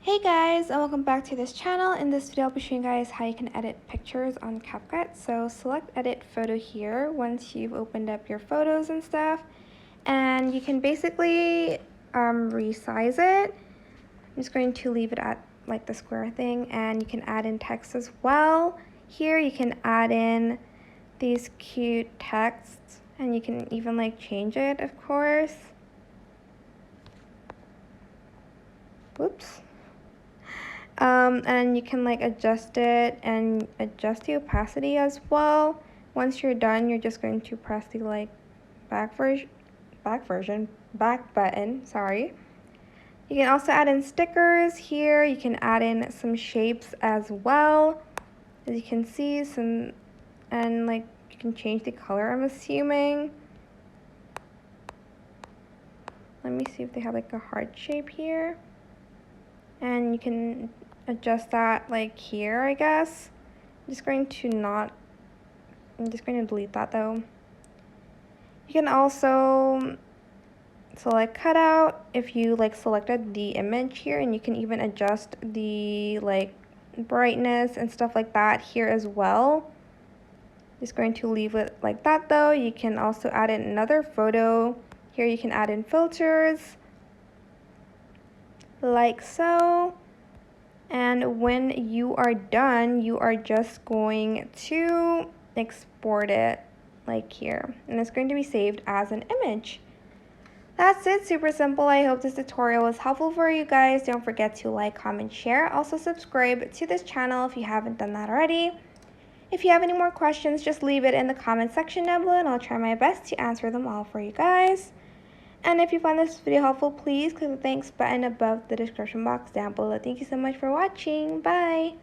Hey guys, and welcome back to this channel. In this video I'll be showing you guys how you can edit pictures on CapCut. So select edit photo here once you've opened up your photos and stuff, and you can basically resize it. I'm just going to leave it at like the square thing, and you can add in text as well. Here you can add in these cute texts, and you can even like change it, of course. Whoops. And you can like adjust it and adjust the opacity as well. Once you're done, you're just going to press the like back button, sorry. You can also add in stickers here. You can add in some shapes as well. As you can see, and like you can change the color, I'm assuming. Let me see if they have like a heart shape here. And you can adjust that like here, I guess. I'm just going to delete that though. You can also select cutout if you like selected the image here, and you can even adjust the like brightness and stuff like that here as well. Just going to leave it like that though. You can also add in another photo. Here you can add in filters like so. And when you are done, you are just going to export it like here, and it's going to be saved as an image. That's it, super simple. I hope this tutorial was helpful for you guys. Don't forget to like, comment, share. Also subscribe to this channel if you haven't done that already. If you have any more questions, just leave it in the comment section down below and I'll try my best to answer them all for you guys. And if you found this video helpful, please click the thanks button above the description box down below. Thank you so much for watching. Bye!